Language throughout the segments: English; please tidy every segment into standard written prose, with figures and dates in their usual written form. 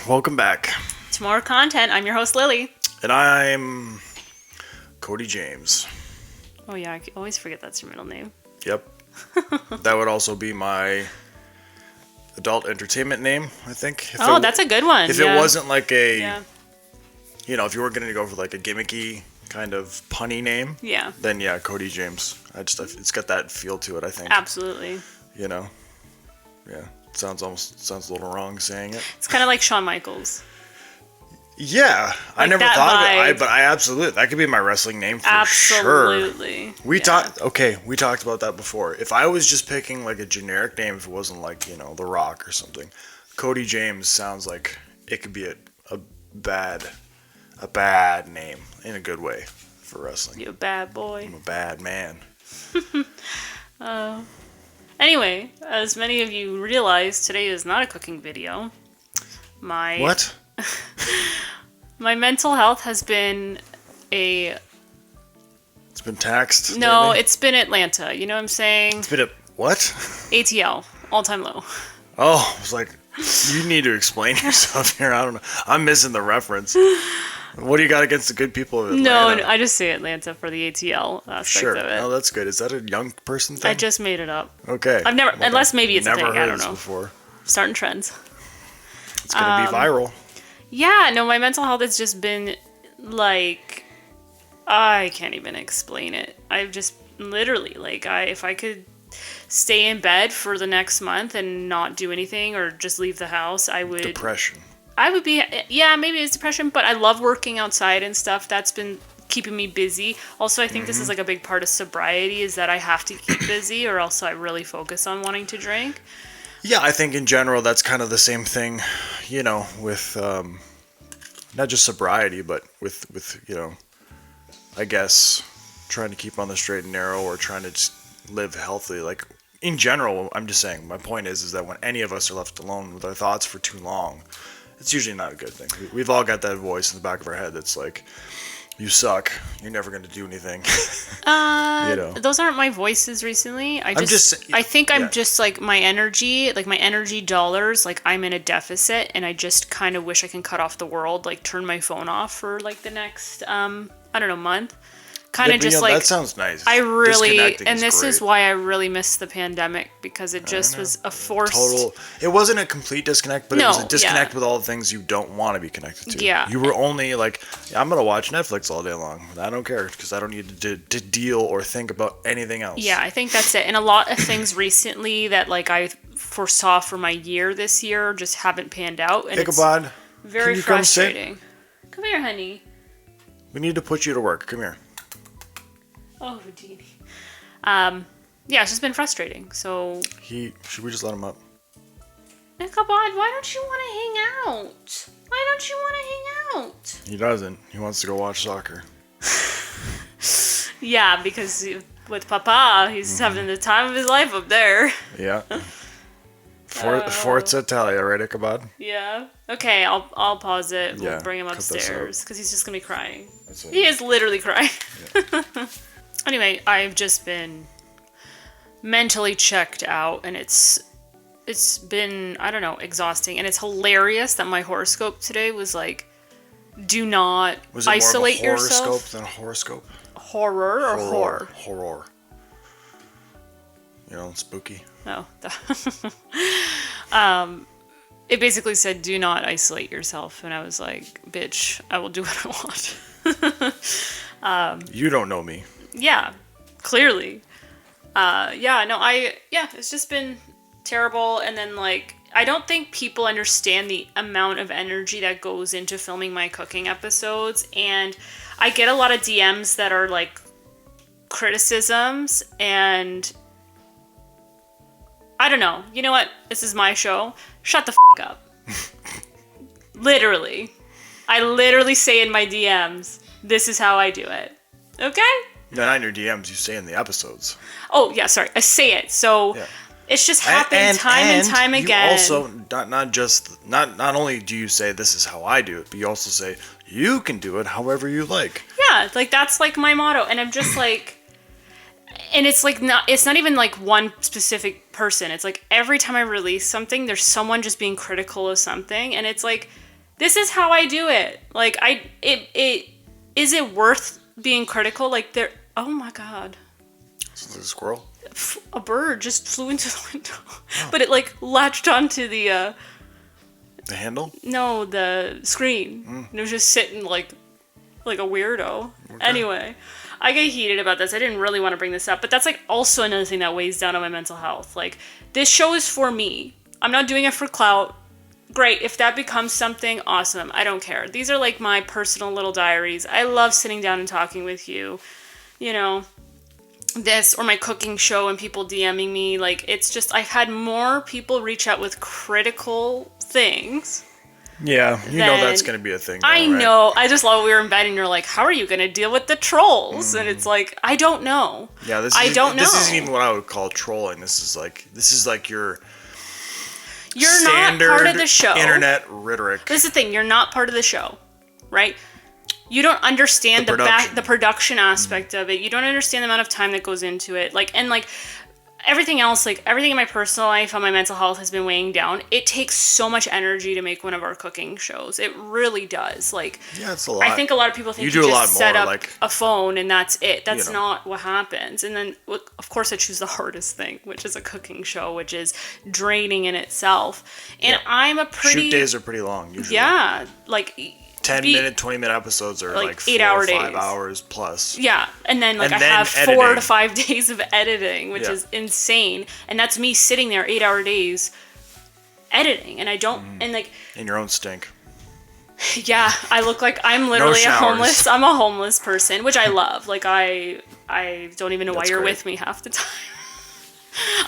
Welcome back. To more content. I'm your host, Lily. And I'm Cody James. Oh, yeah. I always forget that's your middle name. Yep. That would also be my adult entertainment name, I think. That's a good one. If it wasn't like a, Yeah. if you were going to go for like a gimmicky kind of punny name, Yeah. then yeah, Cody James. It's got that feel to it, I think. Absolutely. Yeah. Sounds a little wrong saying it. It's kind of like Shawn Michaels. Yeah, I never thought of it, but I absolutely, that could be my wrestling name for sure. Absolutely. We talked about that before. If I was just picking like a generic name, if it wasn't like, The Rock or something, Cody James sounds like it could be a bad name in a good way for wrestling. You a bad boy. I'm a bad man. Anyway, as many of you realize, today is not a cooking video. What? My mental health has been It's been taxed? No, lately? it's been Atlanta. You know what I'm saying? It's been what? ATL. All-time low. Oh, I was like, you need to explain yourself here. I don't know. I'm missing the reference. What do you got against the good people of Atlanta? No, I just say Atlanta for the ATL aspect of it. Oh, that's good. Is that a young person thing? I just made it up. Okay. I've never, unless maybe it's a thing. I don't know. Before. Starting trends. It's gonna be viral. Yeah, no, my mental health has just been like, I can't even explain it. I've just literally if I could stay in bed for the next month and not do anything or just leave the house, I would. Depression. I would be, maybe it's depression, but I love working outside and stuff. That's been keeping me busy. Also, I think this is like a big part of sobriety is that I have to keep busy or else I really focus on wanting to drink. Yeah, I think in general that's kind of the same thing, with not just sobriety, but with I guess trying to keep on the straight and narrow or trying to just live healthily. Like in general, I'm just saying, my point is that when any of us are left alone with our thoughts for too long, it's usually not a good thing. We've all got that voice in the back of our head that's like, you suck. You're never going to do anything. Those aren't my voices recently. I think I'm just like my energy dollars, like I'm in a deficit and I just kind of wish I can cut off the world, like turn my phone off for like the next, month. Kind of that sounds nice. I really, and this great. is why I really missed the pandemic because it just was a forced. It wasn't a complete disconnect, but it was a disconnect with all the things you don't want to be connected to. Yeah. You were only like, I'm going to watch Netflix all day long. I don't care because I don't need to deal or think about anything else. Yeah, I think that's it. And a lot of things recently that like I foresaw for my year this year just haven't panned out. And Ichabod, it's very frustrating. Come here, honey. We need to put you to work. Come here. Oh, Houdini. It's just been frustrating. So should we just let him up? Ichabod, why don't you want to hang out? Why don't you want to hang out? He doesn't. He wants to go watch soccer. Yeah, because with Papa, he's having the time of his life up there. Yeah. Forza Italia, right, Ichabod? Yeah. Okay, I'll pause it. We'll bring him upstairs because he's just gonna be crying. He is literally crying. Yeah. Anyway, I've just been mentally checked out, and it's been, I don't know, exhausting. And it's hilarious that my horoscope today was like, do not isolate yourself. Was it more of a horoscope than a horoscope? Horror or horror? Horror. Spooky. Oh. It basically said, do not isolate yourself. And I was like, bitch, I will do what I want. You don't know me. Yeah, clearly. It's just been terrible. And then I don't think people understand the amount of energy that goes into filming my cooking episodes. And I get a lot of DMs that are like criticisms, and I don't know. You know what? This is my show. Shut the up. Literally. I literally say in my DMs, this is how I do it. Okay? No, not in your DMs. You say in the episodes. Oh, yeah, sorry. I say it. So it's just happened time and time again. You also, not only do you say this is how I do it, but you also say you can do it however you like. Yeah, that's my motto. And I'm just and it's not even one specific person. It's every time I release something, there's someone just being critical of something. And it's This is how I do it. Like, is it worth being critical? Like, oh my God. Is it a squirrel? A bird just flew into the window. Oh. But it, like, latched onto the handle? No, the screen. And it was just sitting like a weirdo. Okay. Anyway, I get heated about this. I didn't really want to bring this up, but that's, like, also another thing that weighs down on my mental health. Like, this show is for me. I'm not doing it for clout. Great. If that becomes something, awesome. I don't care. These are, like, my personal little diaries. I love sitting down and talking with you. You know, this or my cooking show and people DMing me. Like, it's just, I've had more people reach out with critical things. Yeah, you know that's going to be a thing. Though, I know. I just love we were in bed and you're like, how are you going to deal with the trolls? And it's like, I don't know. Yeah, this isn't even what I would call trolling. This is like your not part of the show. Internet rhetoric. This is the thing. You're not part of the show, right? You don't understand the production aspect of it. You don't understand the amount of time that goes into it. Like, and like everything else, like everything in my personal life on my mental health has been weighing down. It takes so much energy to make one of our cooking shows. It really does. Like, yeah, it's a lot. I think a lot of people think you just set up a phone and that's it. That's not what happens. And then, of course, I choose the hardest thing, which is a cooking show, which is draining in itself. And I'm a pretty... Shoot days are pretty long, usually. Yeah, like... 10-minute, 20-minute episodes are like 8 hour days. 5 hours plus. Yeah, and then I have 4 to 5 days of editing, which is insane. And that's me sitting there 8 hour days editing, and I don't and like in your own stink. Yeah, I look like I'm literally a homeless. I'm a homeless person, which I love. Like I don't even know why you're with me half the time.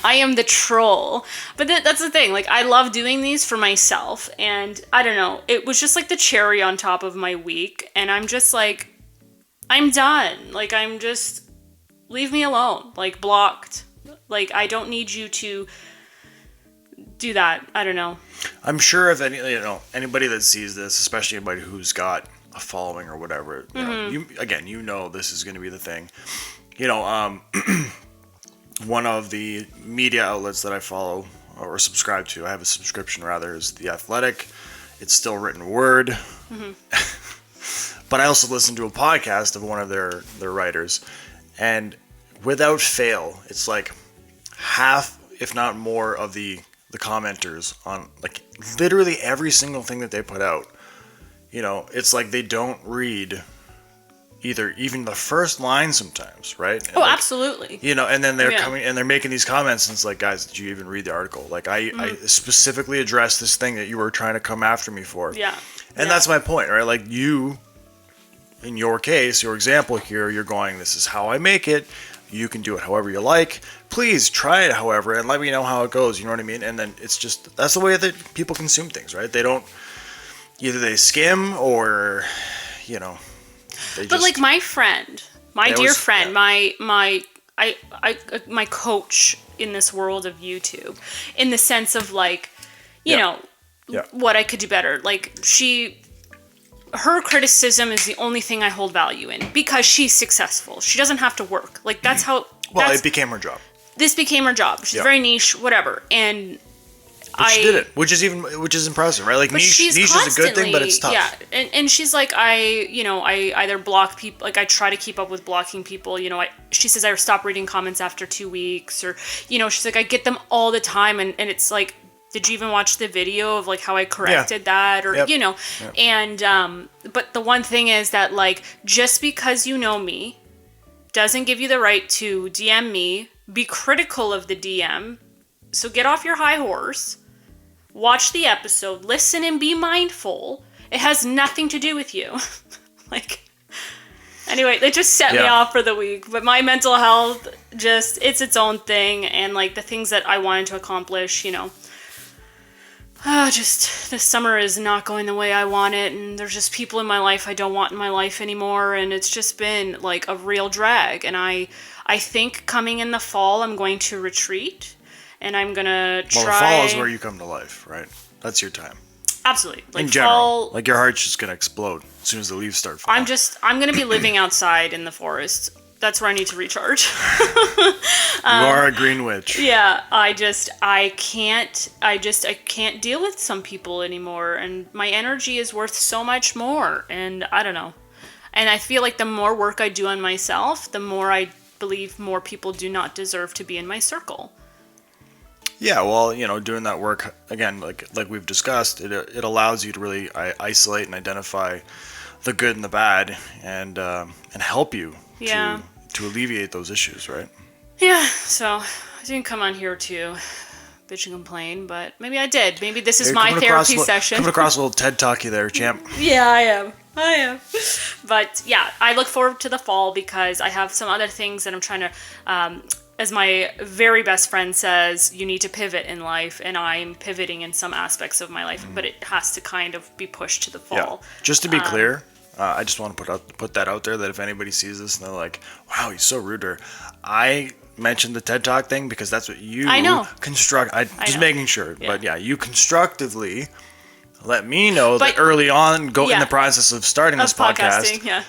I am the troll. But that's the thing. Like, I love doing these for myself. And I don't know. It was just like the cherry on top of my week. And I'm just like, I'm done. Like, I'm just, leave me alone. Like, blocked. Like, I don't need you to do that. I don't know. I'm sure if anybody that sees this, especially anybody who's got a following or whatever, you know this is going to be the thing. One of the media outlets that I follow or subscribe to, I have a subscription rather, is The Athletic. It's still written word. Mm-hmm. But I also listen to a podcast of one of their writers. And without fail, it's like half, if not more, of the commenters on like literally every single thing that they put out. It's like they don't read even the first line sometimes, right? Oh, like, absolutely. And then they're coming and they're making these comments, and it's like, guys, did you even read the article? Like, I specifically addressed this thing that you were trying to come after me for. Yeah. And that's my point, right? Like, you, in your case, your example here, you're going, this is how I make it. You can do it however you like. Please try it, however, and let me know how it goes. You know what I mean? And then it's just, that's the way that people consume things, right? They don't, either they skim or, But like my friend, my dear friend, my coach in this world of YouTube, in the sense of like, what I could do better. Like her criticism is the only thing I hold value in because she's successful. She doesn't have to work. Like that's how. Well, it became her job. This became her job. She's very niche, whatever, and. She did it, which is impressive, right? Like niche is a good thing, but it's tough. Yeah, and she's like, I either block people, like I try to keep up with blocking people. She says I stop reading comments after 2 weeks, or she's like I get them all the time, and it's like, did you even watch the video of like how I corrected that, or and but the one thing is that like just because you know me, doesn't give you the right to DM me, be critical of the DM. So get off your high horse, watch the episode, listen and be mindful. It has nothing to do with you. Anyway, they just set me off for the week. But my mental health, it's its own thing. And like the things that I wanted to accomplish, just this summer is not going the way I want it. And there's just people in my life I don't want in my life anymore. And it's just been like a real drag. And I think coming in the fall, I'm going to retreat. And I'm going to try... Well, the fall is where you come to life, right? That's your time. Absolutely. Like in general. Your heart's just going to explode as soon as the leaves start falling. I'm going to be living outside in the forest that's where I need to recharge. You are a green witch. Yeah, I can't deal with some people anymore, and my energy is worth so much more, and I don't know. And I feel like the more work I do on myself, the more I believe more people do not deserve to be in my circle. Yeah, well, doing that work, again, like we've discussed, it allows you to really isolate and identify the good and the bad, and help you to alleviate those issues, right? Yeah, so I didn't come on here to bitch and complain, but maybe I did. Maybe this is my therapy session. Coming across a little TED Talky there, champ. Yeah, I am. But yeah, I look forward to the fall because I have some other things that I'm trying to, as my very best friend says, you need to pivot in life, and I'm pivoting in some aspects of my life, but it has to kind of be pushed to the fall. Yeah. Just to be clear, I just want to put that out there, that if anybody sees this and they're like, wow, he's so rude to her, I mentioned the TED Talk thing because that's what you construct. Just making sure. Yeah. But yeah, you constructively let me know that early on, in the process of starting this podcast,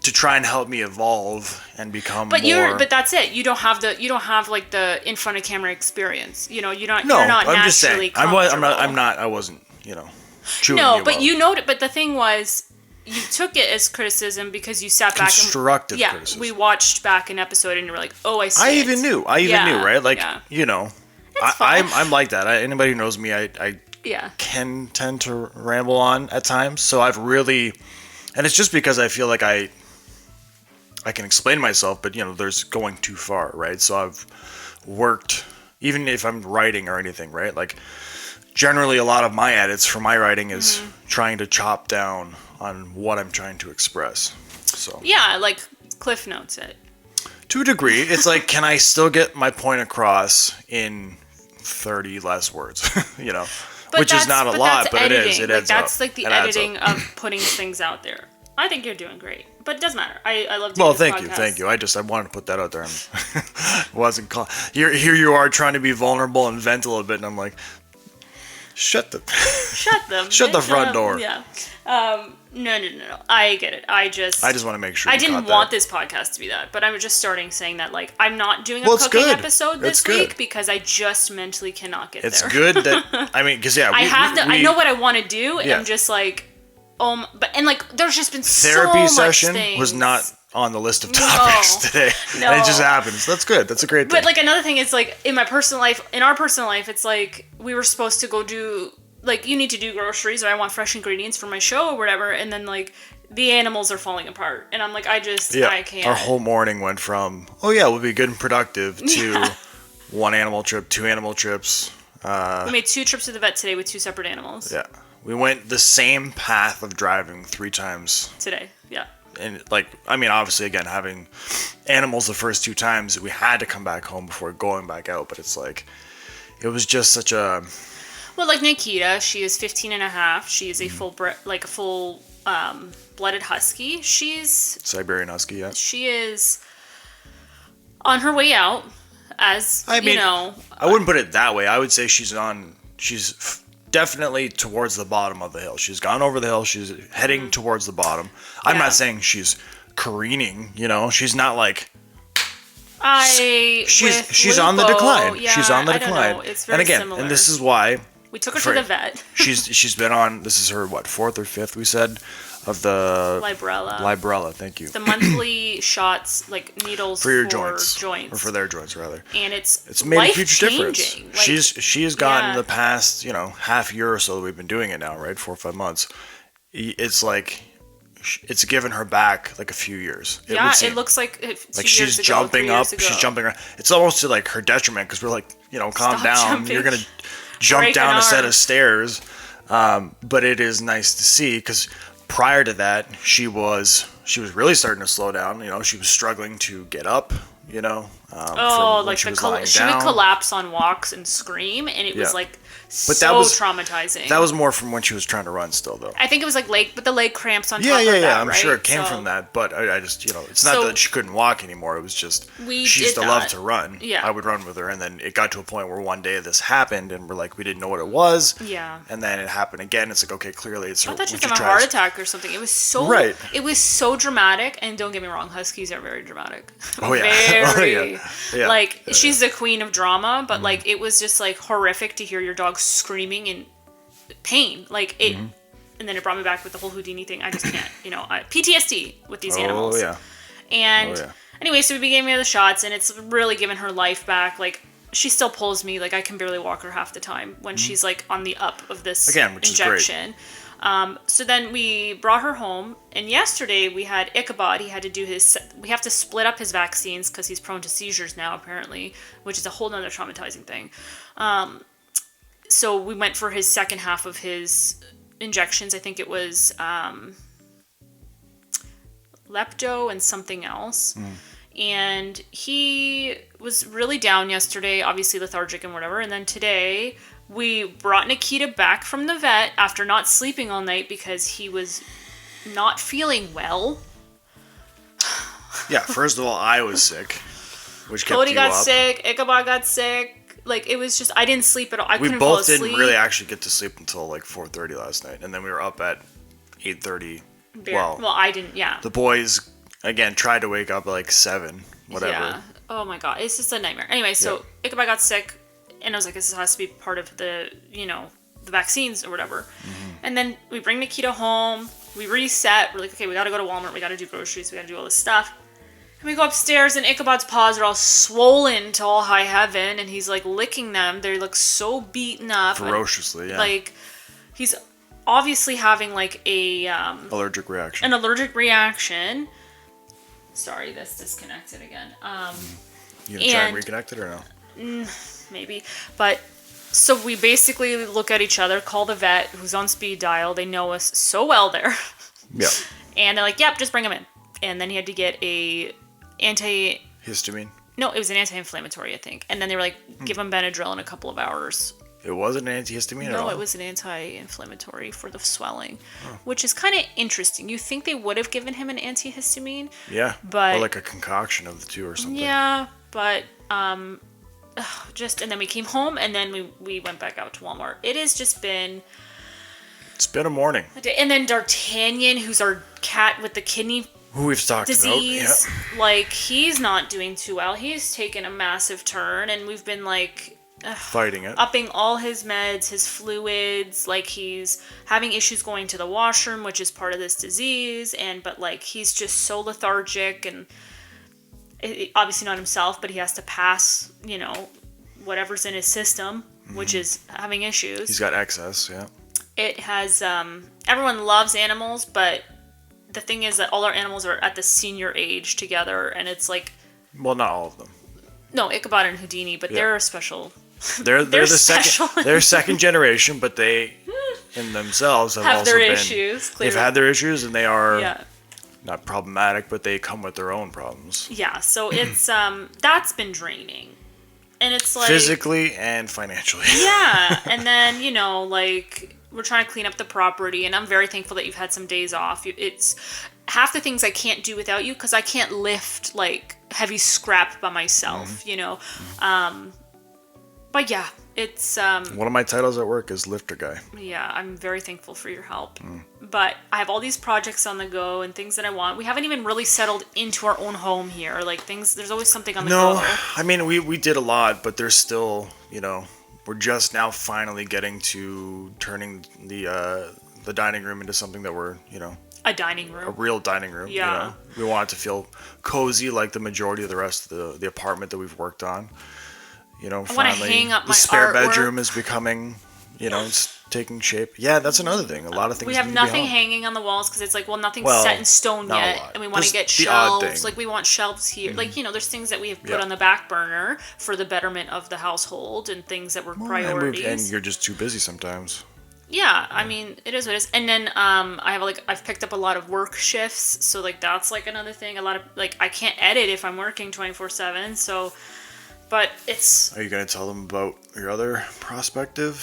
to try and help me evolve and become more. But that's it. You don't have like the in front of camera experience. You're not I'm just saying. I wasn't, chewing you but up. But the thing was, you took it as criticism because you sat back constructive criticism. We watched back an episode and you were like, oh, I see. I even knew, right? Like, I'm like that. Anybody who knows me, I can tend to ramble on at times. So I've really, and it's just because I feel like I can explain myself, but there's going too far, right? So I've worked, even if I'm writing or anything, right? Like, generally a lot of my edits for my writing is trying to chop down on what I'm trying to express. So yeah, like Cliff Notes it. To a degree, it's like, can I still get my point across in 30 less words? Which is not a lot, but editing. It is. It adds up. That's like the editing of putting things out there. I think you're doing great, but it doesn't matter. I love doing this podcast. Thank you. I wanted to put that out there. Wasn't called. Here you are trying to be vulnerable and vent a little bit, and I'm like, shut the front door. Yeah. No. I get it. I just want to make sure. I didn't want this podcast to be that, but I'm just starting saying that, like, I'm not doing a cooking episode this week because I just mentally cannot get there. It's good that because I know what I want to do, and I'm just like, and like, there's just been therapy so much session things. Was not on the list of topics today. No. And it just happens. That's good. That's a great thing. But like, another thing is, like, in our personal life, it's like we were supposed to go do, like, you need to do groceries, or I want fresh ingredients for my show or whatever, and then like the animals are falling apart, and I'm like, I can't. Our whole morning went from we'll be good and productive to one animal trip, 2 animal trips. We made 2 trips to the vet today with 2 separate animals. Yeah, we went the same path of driving 3 times today. Yeah. And like, obviously, again, having animals the first 2 times, we had to come back home before going back out. But it's like, it was just such a. Well, like Nikita, she is 15 and a half. She is a full blooded husky. She's Siberian husky. Yeah. She is on her way out. I wouldn't put it that way. I would say she's definitely towards the bottom of the hill. She's gone over the hill. She's heading towards the bottom. I'm not saying she's careening. She's not like. She's on the decline. Yeah, she's on the decline. It's very similar. And this is why we took her to the vet. she's been on. This is her 4th or 5th, we said, of the Librela. Thank you. The monthly shots, like needles for your joints, or for their joints rather. And it's made a huge difference. Like, she has gotten the past half year or so that we've been doing it now, right? 4 or 5 months. It's like. It's given her back like a few years. It looks like she's jumping up. She's jumping around. It's almost to like her detriment because we're like, calm down. Jumping. You're gonna jump down a set of stairs. But it is nice to see because prior to that, she was really starting to slow down. She was struggling to get up. She would collapse on walks and scream, and it was like But so that was traumatizing. That was more from when she was trying to run still, though. I think it was like but the leg cramps on top of that, Yeah. I'm right? sure it came from that, but I just, it's not that she couldn't walk anymore. It was just she used to love to run. Yeah. I would run with her, and then it got to a point where one day this happened, and we're like, we didn't know what it was. Yeah. And then it happened again. It's like, okay, clearly it's her. I thought she was having a heart attack or something. It was so It was so dramatic, and don't get me wrong, huskies are very dramatic. Oh yeah. Very. Yeah. Like she's the queen of drama, but like it was just like horrific to hear your dog screaming in pain, like it, and then it brought me back with the whole Houdini thing. I just can't, PTSD with these animals. Oh yeah. And anyway, so we gave her the shots, and it's really given her life back. Like she still pulls me, like I can barely walk her half the time when she's like on the up of this which injection. Is great. So then we brought her home, and yesterday we had Ichabod. He had to do we have to split up his vaccines because he's prone to seizures now, apparently, which is a whole nother traumatizing thing. So we went for his second half of his injections. I think it was lepto and something else. And he was really down yesterday, obviously lethargic and whatever. And then today we brought Nikita back from the vet after not sleeping all night because he was not feeling well. Yeah, first of all, I was sick, which kept Cody you got up. sick, Ichabod got sick. Like, it was just, I didn't sleep at all. We both didn't really actually get to sleep until like 4:30 last night, and then we were up at 8:30. Well, I didn't. Yeah. The boys again tried to wake up at like 7, whatever. Yeah. Oh my god, it's just a nightmare. Anyway, so Ichabod got sick, and I was like, this has to be part of the the vaccines or whatever. And then we bring Nikita home. We reset. We're like, okay, we got to go to Walmart. We got to do groceries. We got to do all this stuff. And we go upstairs, and Ichabod's paws are all swollen to all high heaven, and he's like licking them. They look so beaten up. Ferociously, and, yeah. Like, he's obviously having like a allergic reaction. An allergic reaction. Sorry, this disconnected again. You gonna try and reconnect it or no? Maybe, but so we basically look at each other, call the vet who's on speed dial. They know us so well there. Yeah. And they're like, "Yep, just bring him in." And then he had to get a histamine. No, it was an anti-inflammatory, I think. And then they were like, "Give him Benadryl in a couple of hours." It wasn't an antihistamine at all? No, it was an anti-inflammatory for the swelling, which is kind of interesting. You think they would have given him an antihistamine? Yeah, but or like a concoction of the two or something. Yeah, but and then we came home, and then we went back out to Walmart. It has just been... It's been a morning. And then D'Artagnan, who's our cat with the kidney who we've talked disease, about. Yeah. Like, he's not doing too well. He's taken a massive turn, and we've been like... fighting it. Upping all his meds, his fluids, like he's having issues going to the washroom, which is part of this disease, but like he's just so lethargic and obviously not himself, but he has to pass, whatever's in his system, which is having issues. He's got excess, yeah. It has, everyone loves animals, but the thing is that all our animals are at the senior age together, and it's like... Well, not all of them. No, Ichabod and Houdini, but they're a special... They're the second. They're second generation, but they, in themselves, have also their been, issues. Clearly. They've had their issues, and they are not problematic, but they come with their own problems. Yeah, so it's that's been draining, and it's like physically and financially. Yeah, and then like we're trying to clean up the property, and I'm very thankful that you've had some days off. It's half the things I can't do without you because I can't lift like heavy scrap by myself. But yeah, it's... one of my titles at work is lifter guy. Yeah, I'm very thankful for your help. But I have all these projects on the go and things that I want. We haven't even really settled into our own home here. Like things, there's always something on the go. No, I mean, we did a lot, but there's still, we're just now finally getting to turning the dining room into something that we're, a dining room. A real dining room. Yeah. We want it to feel cozy like the majority of the rest of the apartment that we've worked on. Finally, hang up the spare artwork. bedroom is becoming, it's taking shape. Yeah, that's another thing. A lot of things. We have nothing hanging on the walls because it's like, nothing's set in stone yet, and we want to get shelves. Like we want shelves here. Like there's things that we have put on the back burner for the betterment of the household and things that were priorities. And you're just too busy sometimes. Yeah, I mean, it is what it is. And then I've picked up a lot of work shifts, so like that's like another thing. A lot of like I can't edit if I'm working 24/7, so But it's... Are you going to tell them about your other prospective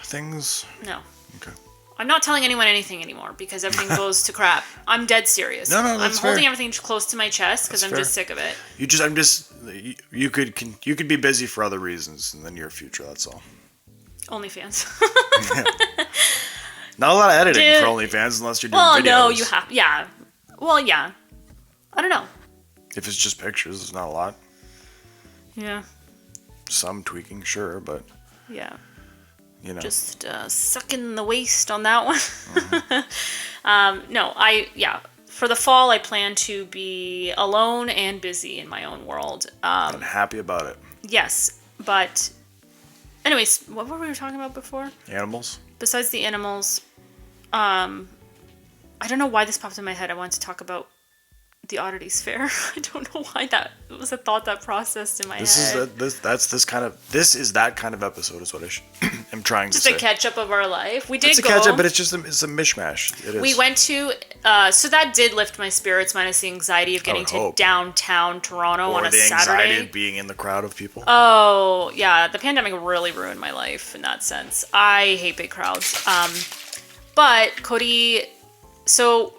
things? No. Okay. I'm not telling anyone anything anymore because everything goes to crap. I'm dead serious. No, I'm that's holding fair. everything close to my chest because I'm just sick of it. You could be busy for other reasons in the near future. That's all. OnlyFans. Not a lot of editing for OnlyFans unless you're doing videos. Well, no, you have. Yeah. Well, yeah. I don't know. If it's just pictures, it's not a lot. Yeah. Some tweaking, sure, but yeah. You know. Just sucking the waist on that one. For the fall, I plan to be alone and busy in my own world. And happy about it. Yes, but anyways, what were we talking about before? Animals. Besides the animals, I don't know why this popped in my head. I wanted to talk about the Oddities Fair. I don't know why that was a thought that processed in my head. This is that kind of episode is what I'm trying to say. Just a catch up of our life. We did it's a catch up, but it's a mishmash. It is. We went to so that did lift my spirits, minus the anxiety of getting to downtown Toronto on a Saturday. Or the anxiety of being in the crowd of people. Oh yeah, the pandemic really ruined my life in that sense. I hate big crowds. But Cody, so.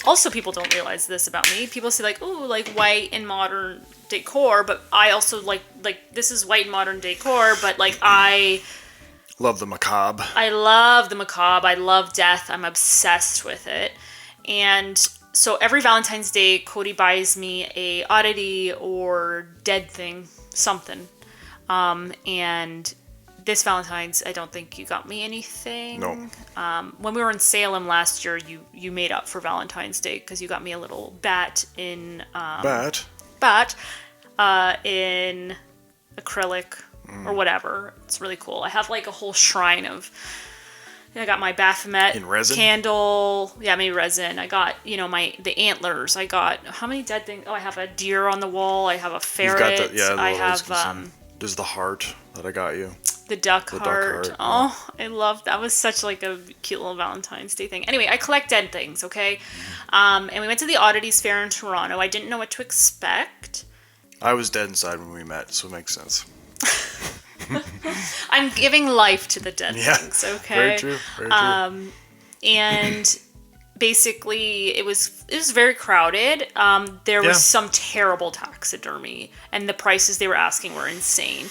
Also, people don't realize this about me. People say like, "Oh, like white and modern decor," but I also like this is white and modern decor, but like I love the macabre. I love the macabre. I love death. I'm obsessed with it. And so every Valentine's Day, Cody buys me a oddity or dead thing, something. And this Valentine's, I don't think you got me anything. No. When we were in Salem last year, you made up for Valentine's Day because you got me a little bat in in acrylic or whatever. It's really cool. I have like a whole shrine of. I got my Baphomet in resin candle. Yeah, maybe resin. I got the antlers. I got how many dead things? Oh, I have a deer on the wall. I have a ferret. You've got I have there's the heart that I got you. The duck heart. Oh, I love that. Was such like a cute little Valentine's Day thing. Anyway, I collect dead things, okay? And we went to the Oddities Fair in Toronto. I didn't know what to expect. I was dead inside when we met, so it makes sense. I'm giving life to the dead things, okay? Very true. Very true. And basically, it was very crowded. There was some terrible taxidermy, and the prices they were asking were insane.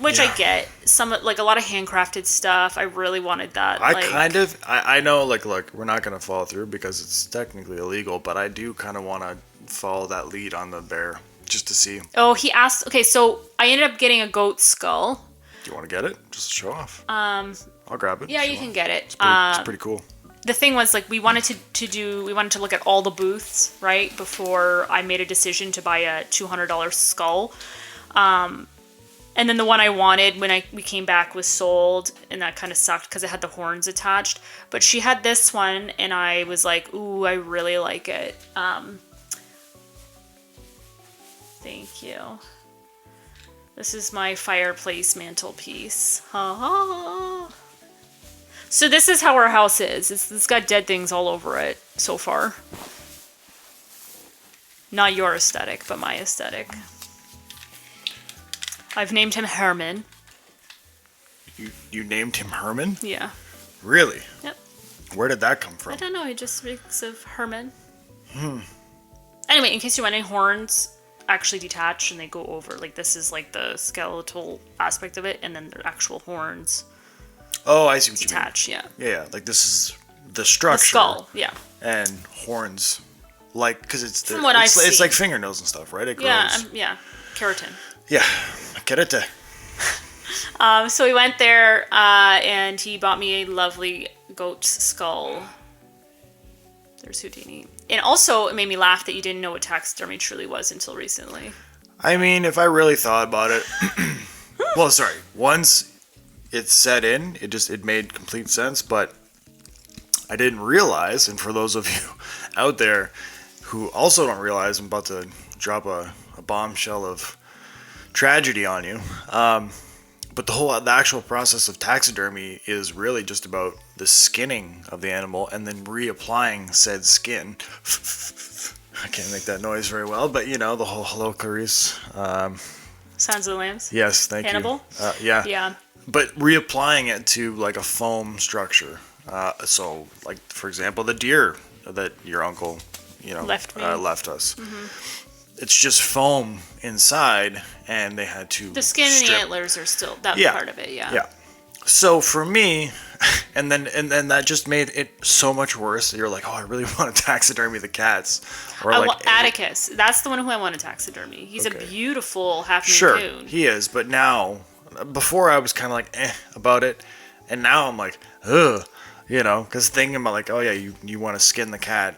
Which I get. Some like a lot of handcrafted stuff. I really wanted that. I know, like, look, we're not gonna follow through because it's technically illegal, but I do kind of want to follow that lead on the bear just to see. Oh, he asked. Okay, so I ended up getting a goat skull. Do you want to get it? Just to show off. I'll grab it. Yeah, you can get it. It's pretty cool. The thing was, like, we wanted to look at all the booths, right, before I made a decision to buy a $200 skull. And then the one I wanted when we came back was sold, and that kind of sucked because it had the horns attached. But she had this one, and I was like, ooh, I really like it. Thank you. This is my fireplace mantelpiece. So this is how our house is. It's got dead things all over it so far. Not your aesthetic, but my aesthetic. I've named him Herman. You named him Herman? Yeah. Really? Yep. Where did that come from? I don't know. He just speaks of Herman. Anyway, in case you're wondering, horns actually detach and they go over. Like, this is like the skeletal aspect of it, and then the actual horns. Oh, I see what detach, you mean. Yeah. Like, this is the structure. The skull, yeah. And horns, like, because it's from what I've seen. It's like fingernails and stuff, right? It grows. Yeah. Keratin. Yeah, Kerete. So we went there, and he bought me a lovely goat's skull. There's Houdini. And also, it made me laugh that you didn't know what taxidermy truly was until recently. I mean, if I really thought about it... well, sorry. Once it set in, it made complete sense, but I didn't realize, and for those of you out there who also don't realize, I'm about to drop a bombshell of tragedy on you. But the actual process of taxidermy is really just about the skinning of the animal and then reapplying said skin. I can't make that noise very well, but you know, the whole hello Clarice. Sounds of the Lambs? Yes, thank Hannibal? you. Yeah. Yeah. But reapplying it to like a foam structure. So, like, for example, the deer that your uncle, Left me. left us. It's just foam inside, and they had to The skin and the antlers are still that part of it, yeah. So for me, and then that just made it so much worse. You're like, oh, I really want to taxidermy the cats, or Atticus. That's the one who I want to taxidermy. He's a beautiful half moon sure, coon. he is. But now, before I was kind of like about it, and now I'm like, ugh, because thinking about like, oh yeah, you want to skin the cat.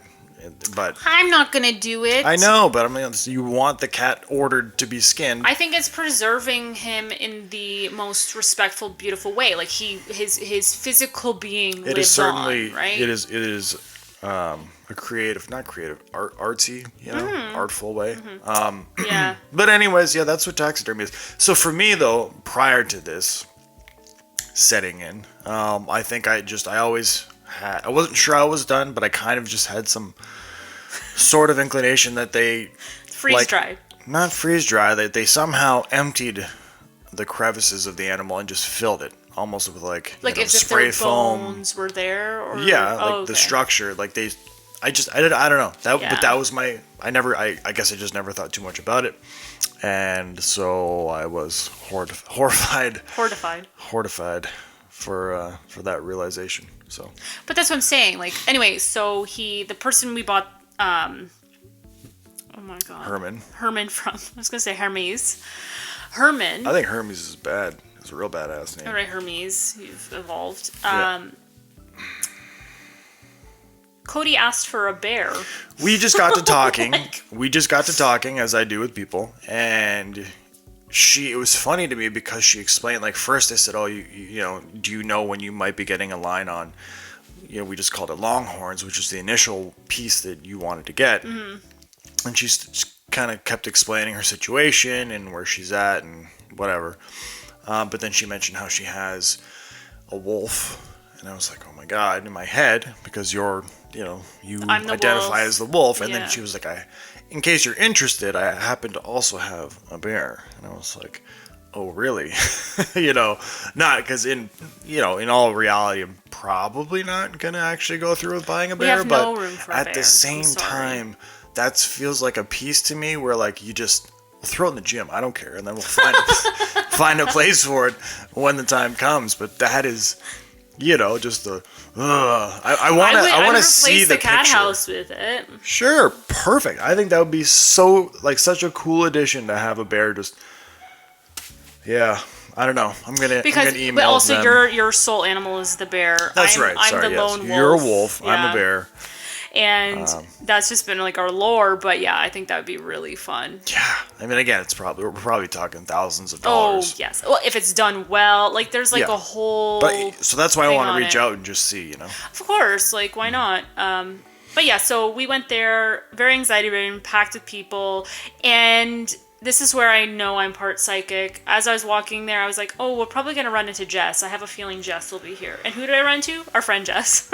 But I'm not gonna do it. I know, but I mean, you want the cat ordered to be skinned. I think it's preserving him in the most respectful, beautiful way. Like his physical being It is certainly on, right? It is a creative, not creative, artsy, artful way. Yeah. But anyways, yeah, that's what taxidermy is. So for me though, prior to this setting in, I think I always had. I wasn't sure I was done, but I kind of just had some sort of inclination that they freeze dried. Not freeze dry. They somehow emptied the crevices of the animal and just filled it, almost with like if spray their foam. bones were there, or the structure. Like I don't know that, but that was my. I guess I just never thought too much about it, and so I was horrified for that realization. So, but that's what I'm saying. Like, anyway, so the person we bought, oh my god, Herman from, I was gonna say Hermes. Herman. I think Hermes is bad. It's a real badass name. All right, Hermes, you've evolved. Cody asked for a bear. We just got to talking. As I do with people, and it was funny to me because she explained, like, first I said, oh, do you know when you might be getting a line on, we just called it Longhorns, which is the initial piece that you wanted to get. Mm-hmm. And she kind of kept explaining her situation and where she's at and whatever. But then she mentioned how she has a wolf. And I was like, oh my God, in my head, because you identify as the wolf. And then she was like, in case you're interested, I happen to also have a bear. And I was like, oh, really? Not because in all reality, I'm probably not going to actually go through with buying a bear. We have no room for a bear. At the same time, that feels like a piece to me where, like, you just throw it in the gym. I don't care. And then we'll find a place for it when the time comes. But that is, just the... I want to see the cat picture. House with it. Sure, perfect. I think that would be such a cool addition to have a bear. Just, yeah, I don't know. I'm gonna email but also them. your soul animal is the bear. That's right. I'm Sorry, the lone wolf. You're a wolf. Yeah. I'm a bear. And that's just been like our lore, but yeah, I think that would be really fun. Yeah, I mean, again, we're probably talking thousands of dollars. Oh yes, well, if it's done well, like there's like a whole. So that's why I want to reach out and just see, Of course, like why not? But yeah, so we went there, very anxiety ridden, packed with people, and this is where I know I'm part psychic. As I was walking there, I was like, oh, we're probably going to run into Jess. I have a feeling Jess will be here. And who did I run to? Our friend Jess.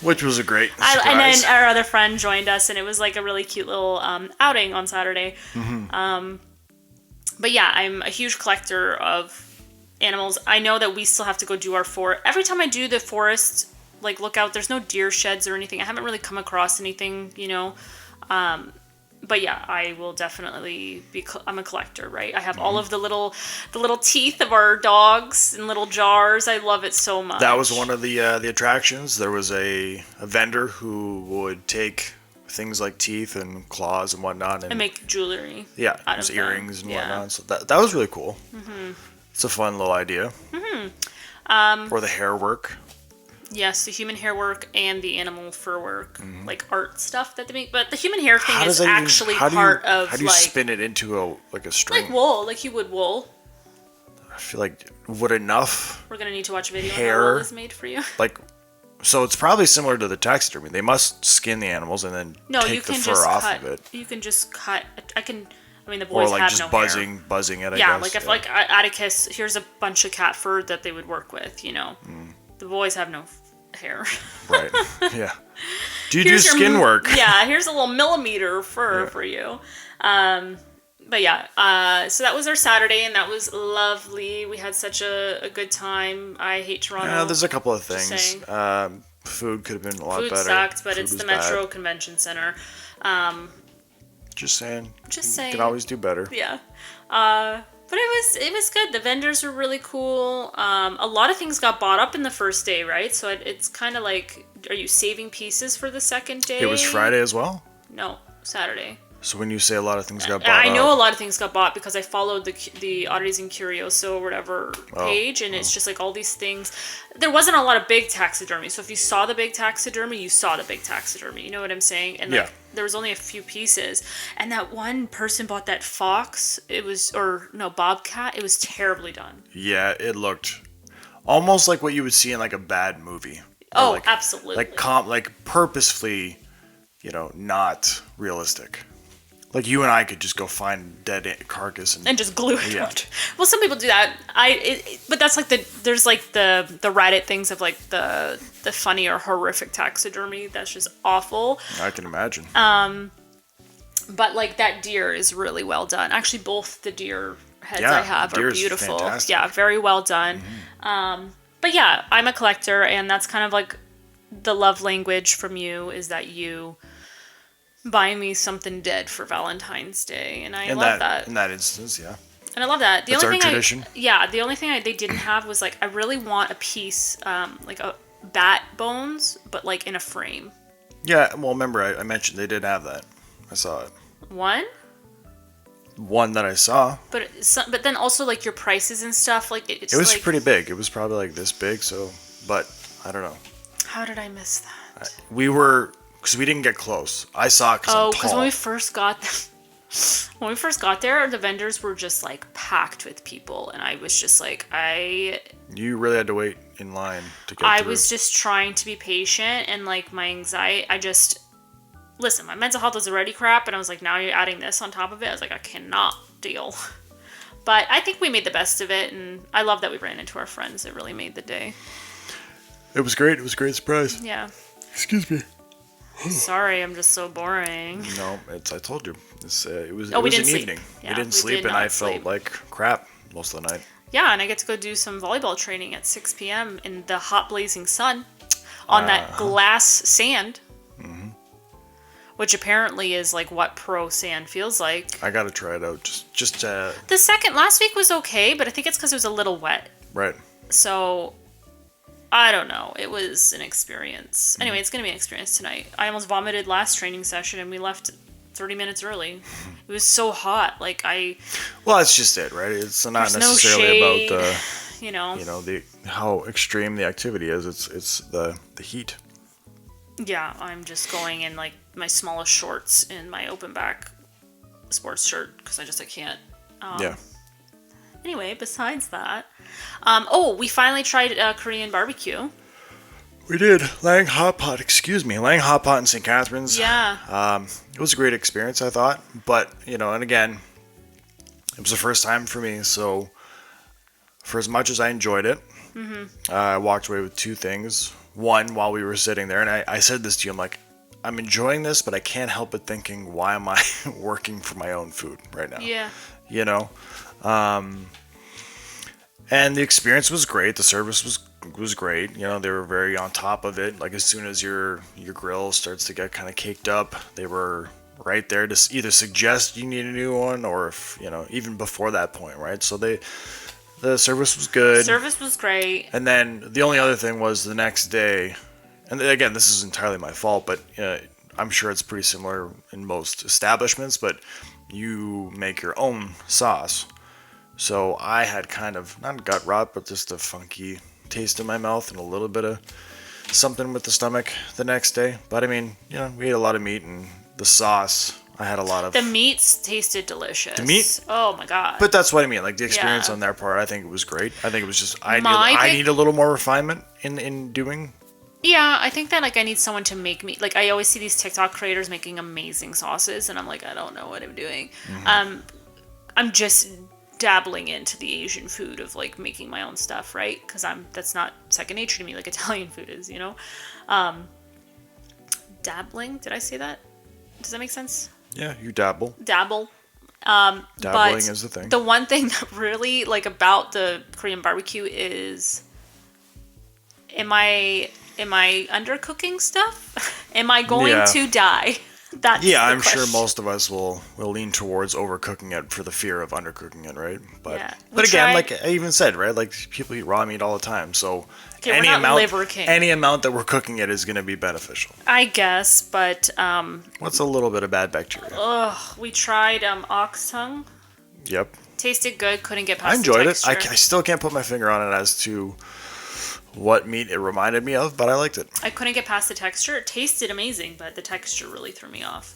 Which was a great surprise. And then our other friend joined us, and it was like a really cute little outing on Saturday. Mm-hmm. But yeah, I'm a huge collector of animals. I know that we still have to go do our forest. Every time I do the forest, like, look out, there's no deer sheds or anything. I haven't really come across anything, But yeah, I will definitely I'm a collector, right? I have all of the little teeth of our dogs in little jars. I love it so much. That was one of the attractions. There was a vendor who would take things like teeth and claws and whatnot and make jewelry. Yeah, out of earrings and whatnot. So that was really cool. Mm-hmm. It's a fun little idea. Mm-hmm. Or the hair work. Yes, the human hair work and the animal fur work, like art stuff that they make. But the human hair thing is actually part of, how do you spin it into a string? Like wool, like you would wool. I feel like would enough. We're gonna need to watch a video hair, on how wool is made for you. So it's probably similar to the taxidermy. They must skin the animals and then take the fur off of it. You can just cut. The boys or have just no buzzing it. I guess. Like if like Atticus, here's a bunch of cat fur that they would work with. The boys have no hair. Right. Yeah. Do you do skin work? Yeah. Here's a little millimeter fur for you. But yeah, so that was our Saturday, and that was lovely. We had such a good time. I hate Toronto. There's a couple of things. Food could have been a lot better. Food sucked, but Food it's the was Metro bad. Convention Center. Just saying. Just saying. You can always do better. Yeah. But it was good. The vendors were really cool. A lot of things got bought up in the first day, right? So it's kind of like, are you saving pieces for the second day? It was Friday as well? No, Saturday. So when you say a lot of things got bought I know up, a lot of things got bought because I followed the Oddities and Curioso or whatever page, and it's just like all these things. There wasn't a lot of big taxidermy, so if you saw the big taxidermy, you saw the big taxidermy. You know what I'm saying? And like, there was only a few pieces, and that one person bought that fox. Bobcat. It was terribly done. Yeah, it looked almost like what you would see in like a bad movie. Oh, like, absolutely. Like purposefully, not realistic. Like you and I could just go find dead carcass and just glue it on. Well, some people do that. But that's like there's like the Reddit things of like the funny or horrific taxidermy. That's just awful. I can imagine. But like that deer is really well done. Actually, both the deer heads I have are beautiful. Fantastic. Yeah, very well done. But yeah, I'm a collector, and that's kind of like the love language from you is that you buy me something dead for Valentine's Day, and I love that. In that instance, yeah. And I love that. That's our tradition. The only thing they didn't have was like I really want a piece, like a bat bones, but like in a frame. Yeah, well, remember I mentioned they did have that. I saw it. One that I saw. But then also like your prices and stuff, like it was like, pretty big. It was probably like this big. So, but I don't know. How did I miss that? Because we didn't get close. I saw it because I'm tall. Because when we first got there, the vendors were just like packed with people, and I was just like, You really had to wait in line to get through. I was just trying to be patient, and like my anxiety, listen, my mental health was already crap, and I was like, now you're adding this on top of it. I was like, I cannot deal. But I think we made the best of it, and I love that we ran into our friends. It really made the day. It was great. It was a great surprise. Yeah. Excuse me. Sorry, I'm just so boring. No, I told you. It was an evening. Yeah, we didn't sleep, and I felt like crap most of the night. Yeah, and I get to go do some volleyball training at 6 p.m. in the hot blazing sun on that glass sand. Mm-hmm. Which apparently is like what pro sand feels like. I gotta try it out. Just last week was okay, but I think it's because it was a little wet. Right. So I don't know. It was an experience. Anyway, it's going to be an experience tonight. I almost vomited last training session, and we left 30 minutes early. It was so hot. Well, that's just it, right? It's not necessarily about the how extreme the activity is. It's the heat. Yeah, I'm just going in like my smallest shorts and my open back sports shirt because I can't. Yeah. Anyway, besides that, we finally tried Korean barbecue. We did. Lang Hot Pot in St. Catharines. Yeah. It was a great experience, I thought. But, and again, it was the first time for me. So, for as much as I enjoyed it, I walked away with two things. One, while we were sitting there, and I said this to you, I'm like, I'm enjoying this, but I can't help but thinking, why am I working for my own food right now? Yeah. And the experience was great. The service was great. They were very on top of it. Like as soon as your grill starts to get kind of caked up, they were right there to either suggest you need a new one or if, even before that point, right? So the service was good. Service was great. And then the only other thing was the next day, and again, this is entirely my fault, but I'm sure it's pretty similar in most establishments, but you make your own sauce. So I had kind of, not gut rot, but just a funky taste in my mouth and a little bit of something with the stomach the next day. But I mean, we ate a lot of meat, and the sauce, I had a lot of... The meats tasted delicious. The meat? Oh my God. But that's what I mean. Like the experience on their part, I think it was great. I think it was just, I need a little more refinement in doing. Yeah, I think that I need someone to make me, I always see these TikTok creators making amazing sauces, and I'm like, I don't know what I'm doing. Mm-hmm. I'm just dabbling into the Asian food of making my own stuff, right? Because that's not second nature to me like Italian food is, Dabbling? Did I say that? Does that make sense? Yeah, you dabble. Dabble. Dabbling is the thing. The one thing that really like about the Korean barbecue is, am I undercooking stuff? Am I going to die? That's I'm sure most of us will lean towards overcooking it for the fear of undercooking it, right? But again, like I even said, right? Like people eat raw meat all the time, so any amount that we're cooking it is going to be beneficial. I guess, but what's a little bit of bad bacteria? We tried ox tongue. Yep. Tasted good. Couldn't get past. I enjoyed the texture. it. I still can't put my finger on it as to what meat it reminded me of, but I liked it. I couldn't get past the texture. It tasted amazing, but the texture really threw me off.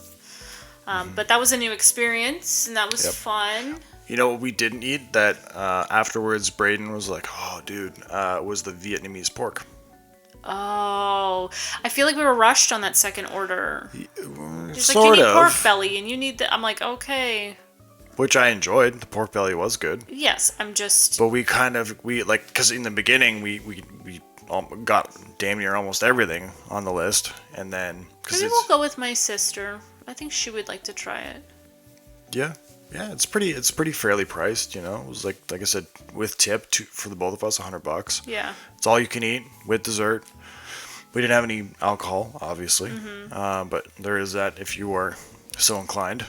But that was a new experience, and that was fun. You know what we didn't eat that afterwards Braden was like, oh, dude, was the Vietnamese pork. Oh, I feel like we were rushed on that second order. He's like, you need pork belly, and you need the... I'm like, okay. Which I enjoyed. The pork belly was good. Yes, I'm just... But because in the beginning, we got damn near almost everything on the list, and then... Maybe we'll go with my sister. I think she would like to try it. Yeah, it's pretty fairly priced, you know. It was like I said, with tip for the both of us, $100. Yeah. It's all you can eat with dessert. We didn't have any alcohol, obviously, but there is that if you are so inclined.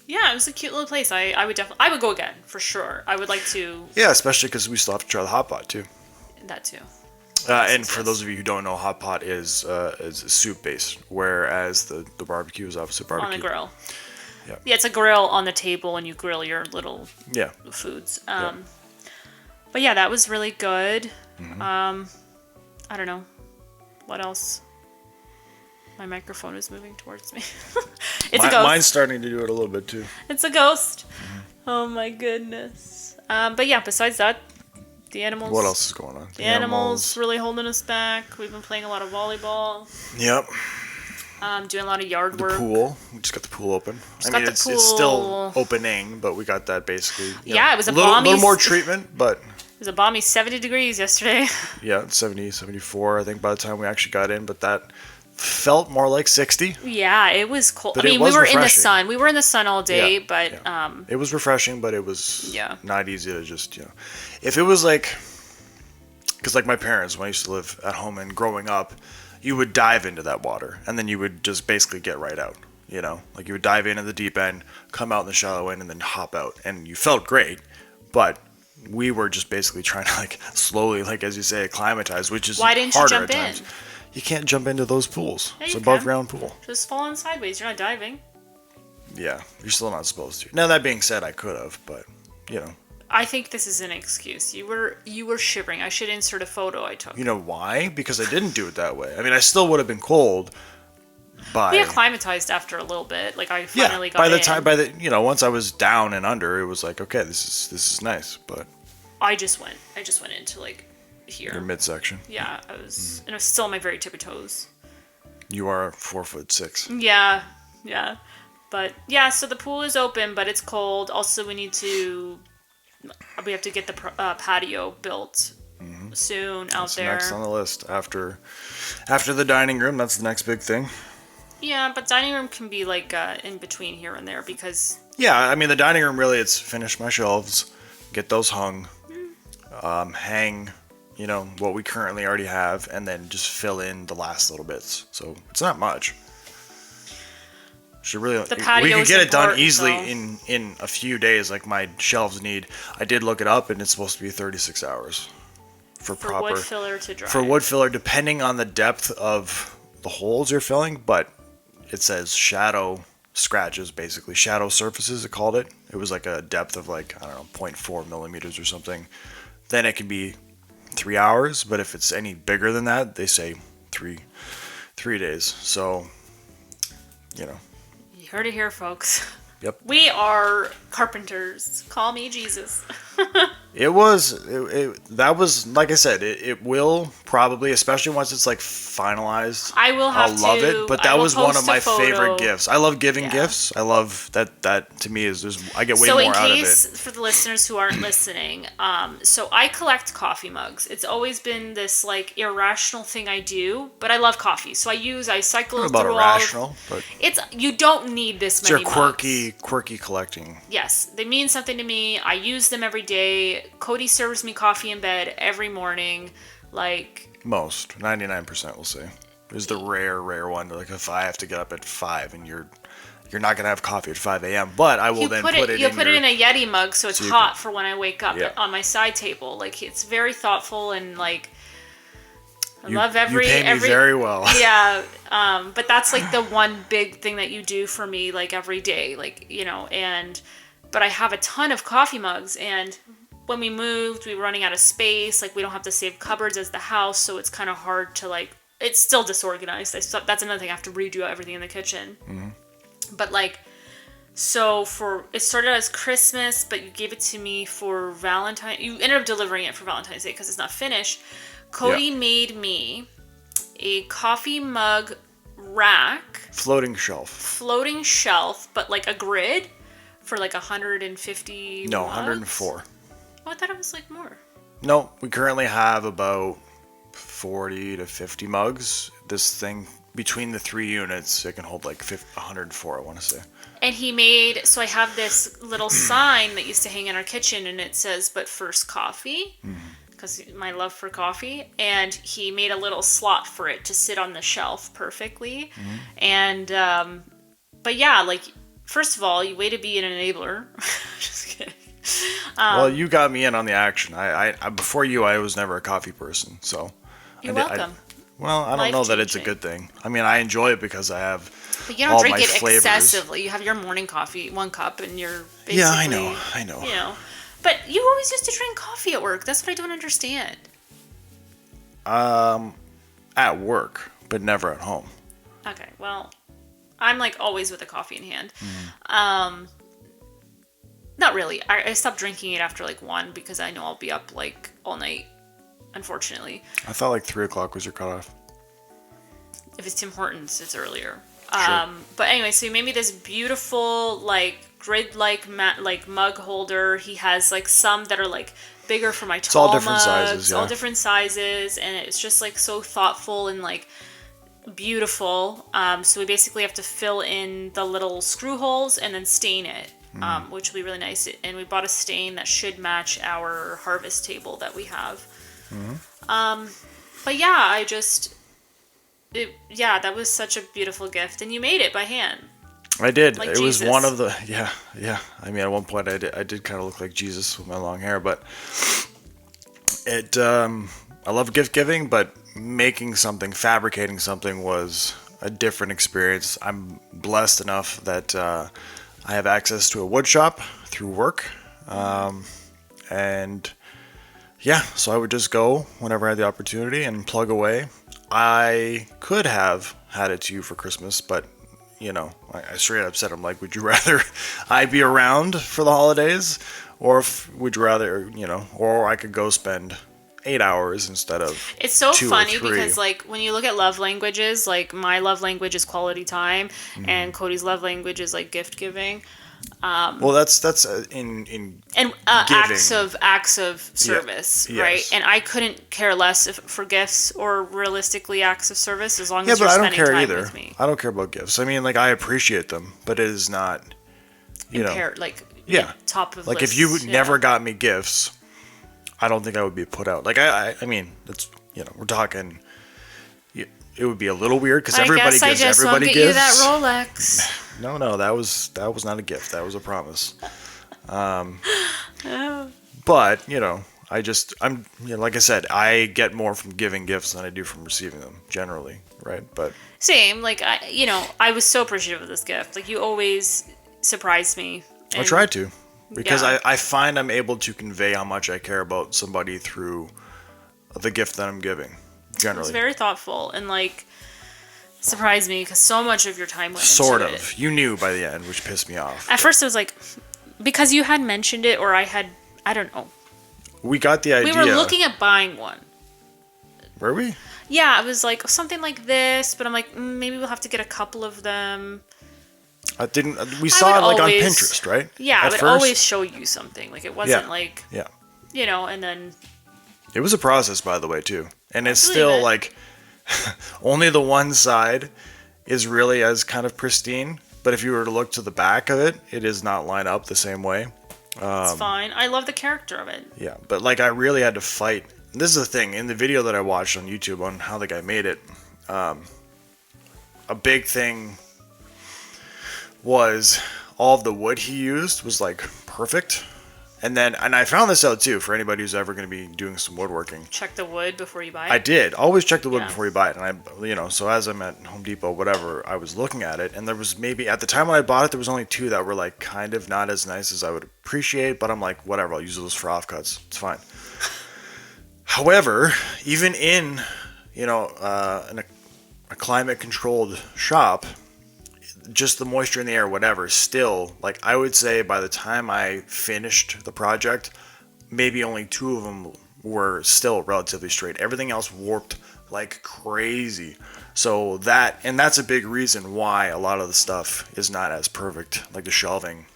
Yeah, it was a cute little place. I would go again for sure. I would like to. Yeah, especially because we still have to try the hot pot too. That too. And for those of you who don't know, hot pot is soup based, whereas the barbecue is obviously barbecue. On the grill. Yeah. Yeah, it's a grill on the table, and you grill your little foods. But yeah, that was really good. Mm-hmm. I don't know. What else? My microphone is moving towards me. It's a ghost. Mine's starting to do it a little bit too. It's a ghost. Mm-hmm. Oh my goodness. But yeah, besides that, the animals. What else is going on? The animals really holding us back. We've been playing a lot of volleyball. Yep. Doing a lot of yard work. The pool. We just got the pool open. It's still opening, but we got that basically. Yeah, it was a little more treatment, but. It was a balmy 70 degrees yesterday. Yeah, 70, 74, I think, by the time we actually got in, but that felt more like 60. Yeah, it was cold. But I mean, we were in the sun. We were in the sun all day, but... It was refreshing, but it was not easy to just, If it was like... Because like my parents, when I used to live at home and growing up, you would dive into that water, and then you would just basically get right out, Like you would dive into the deep end, come out in the shallow end, and then hop out. And you felt great, but... We were just basically trying to slowly, as you say, acclimatize, which is harder at times. Why didn't you jump in? You can't jump into those pools. Yeah, it's an above ground pool. Just fall in sideways. You're not diving. Yeah, you're still not supposed to. Now that being said, I could have, but I think this is an excuse. You were shivering. I should insert a photo I took. You know why? Because I didn't do it that way. I mean, I still would have been cold. We acclimatized after a little bit. I finally got in. Once I was down and under, it was like, okay, this is nice. But I just went into here. Your midsection. Yeah, I was, and I was still on my very tippy toes. You are 4'6". Yeah, but yeah. So the pool is open, but it's cold. Also, we have to get the patio built soon out there. That's next on the list after the dining room. That's the next big thing. Yeah, but dining room can be in between here and there because... Yeah, I mean, the dining room really, it's finish my shelves, get those hung, hang, what we currently already have, and then just fill in the last little bits. So it's not much. We could get it done easily in a few days, like my shelves need. I did look it up, and it's supposed to be 36 hours for proper... wood filler to dry. For wood filler, depending on the depth of the holes you're filling, but... It says shadow scratches, basically. Shadow surfaces, it called it. It was like a depth of 0.4 millimeters or something. Then it can be 3 hours, but if it's any bigger than that, they say three days. So, You heard it here, folks. Yep. We are carpenters. Call me Jesus. That was, like I said, it will probably, especially once it's like finalized. I'll love it. But that was one of my favorite gifts. I love giving gifts. I love that to me I get way more out of it. So in case, for the listeners who aren't listening, so I collect coffee mugs. It's always been this like irrational thing I do, but I love coffee. So I cycle through irrational, but you don't need this many mugs. It's your quirky collecting. Yes, they mean something to me. I use them every day. Cody serves me coffee in bed every morning, like... Most. 99% will say. There's the rare one, like if I have to get up at 5 and you're not going to have coffee at 5 a.m., but I will then put it in You'll put it in a Yeti mug so it's hot for when I wake up on my side table. Like, it's very thoughtful and, like... I love every... You pay me very well. Yeah, but that's, like, the one big thing that you do for me, like, every day, like, you know, and... But I have a ton of coffee mugs, and... When we moved, we were running out of space. Like, we don't have the same cupboards as the house, so it's kind of hard to, like... It's still disorganized. That's another thing. I have to redo everything in the kitchen. Mm-hmm. But, like... So, it started as Christmas, but you gave it to me for Valentine's... You ended up delivering it for Valentine's Day because it's not finished. Cody made me a coffee mug rack. Floating shelf, but, like, a grid for, like, 150 No, mugs? 104. Oh, I thought it was like more. No, we currently have about 40 to 50 mugs. This thing, between the 3 units, it can hold like 104, I want to say. And he made, so I have this little sign that used to hang in our kitchen, and it says, but first coffee, because my love for coffee. And he made a little slot for it to sit on the shelf perfectly. And, but yeah, like, first of all, you way to be an enabler. Just kidding. Well, you got me in on the action. I before you, I was never a coffee person, so. You're welcome. I don't know that it's a good thing. I mean, I enjoy it because I have but you don't drink it flavors. Excessively. You have your morning coffee, 1 cup, and you're basically... Yeah, I know. You know. But you always used to drink coffee at work. That's what I don't understand. At work, but never at home. Okay, well, I'm like always with a coffee in hand. Not really. I stopped drinking it after like 1 because I know I'll be up like all night, unfortunately. I thought like 3 o'clock was your cutoff. If it's Tim Hortons, it's earlier. Sure. But anyway, so he made me this beautiful like grid-like mug holder. He has like some that are like bigger for my tall mugs. All different sizes, and it's just like so thoughtful and like beautiful. So we basically have to fill in the little screw holes and then stain it. Which will be really nice. And we bought a stain that should match our harvest table that we have. But yeah, that was such a beautiful gift. And you made it by hand. I did. Like it Jesus. Was one of the, yeah. I mean, at one point I did kind of look like Jesus with my long hair, but I love gift giving, but fabricating something was a different experience. I'm blessed enough that, I have access to a wood shop through work, and yeah, so I would just go whenever I had the opportunity and plug away. I could have had it to you for Christmas, but, you know, I straight up said, I'm like, would you rather I be around for the holidays, or would you rather, you know, or I could go spend 8 hours instead of It's so 2 funny or 3. because like when you look at love languages, like my love language is quality time, and Cody's love language is like gift giving. Well, that's in acts of service, Yeah. right? Yes. And I couldn't care less for gifts or realistically acts of service as long Yeah, as but you're I don't spending care time either. with me. I don't care about gifts. I mean, like, I appreciate them, but it is not, you know. Top of like list, if you never got me gifts, I don't think I would be put out. Like I mean, that's, you know, we're talking. It would be a little weird because everybody gives everybody gifts. I won't get you that Rolex. No, that was not a gift. That was a promise. But you know, I'm you know, like I said, I get more from giving gifts than I do from receiving them generally, right? But same. Like I was so appreciative of this gift. Like you always surprised me. I tried to. Because I find I'm able to convey how much I care about somebody through the gift that I'm giving, generally. It's very thoughtful and, like, surprised me because so much of your time went sort into of. it. You knew by the end, which pissed me off. At first, it was like, because you had mentioned it or I don't know. we got the idea. We were looking at buying one. Were we? Yeah, it was like something like this, but I'm like, maybe we'll have to get a couple of them. We saw it like on Pinterest, right? Yeah, I would always show you something. Like it wasn't like, you know, and then. It was a process, by the way, too. And it's still like, only the one side is really as kind of pristine. But if you were to look to the back of it, it does not line up the same way. It's fine. I love the character of it. Yeah, but like I really had to fight. This is the thing. In the video that I watched on YouTube on how the guy made it, a big thing was all of the wood he used was like perfect. And I found this out too for anybody who's ever going to be doing some woodworking. Check the wood before you buy it. I did. Always check the wood before you buy it. And so as I'm at Home Depot, whatever, I was looking at it, and there was maybe at the time when I bought it, there was only 2 that were like kind of not as nice as I would appreciate. But I'm like, whatever, I'll use those for offcuts. It's fine. However, even in in a climate-controlled shop, just the moisture in the air, whatever, still, like, I would say by the time I finished the project, maybe only 2 of them were still relatively straight. Everything else warped like crazy. So that's a big reason why a lot of the stuff is not as perfect, like the shelving,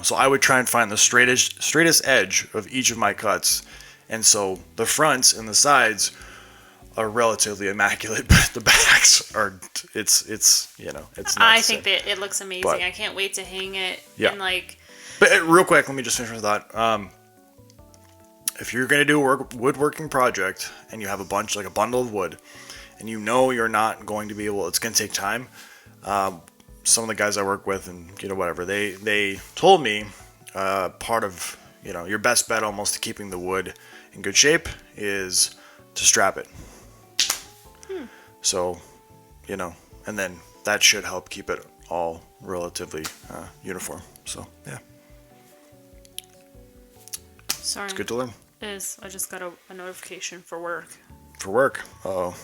So I would try and find the straightest edge of each of my cuts. And so the fronts and the sides are relatively immaculate, but the backs are, it's not. I think that it looks amazing. But I can't wait to hang it. Yeah. And like. But real quick, let me just finish my thought. If you're going to do a woodworking project and you have a bundle of wood, and you're not going to be able, it's going to take time. Some of the guys I work with and, whatever, they told me part of, your best bet almost to keeping the wood in good shape is to strap it. So, and then that should help keep it all relatively uniform. So, yeah. Sorry. It's good to learn. I just got a notification for work. For work? Uh-oh.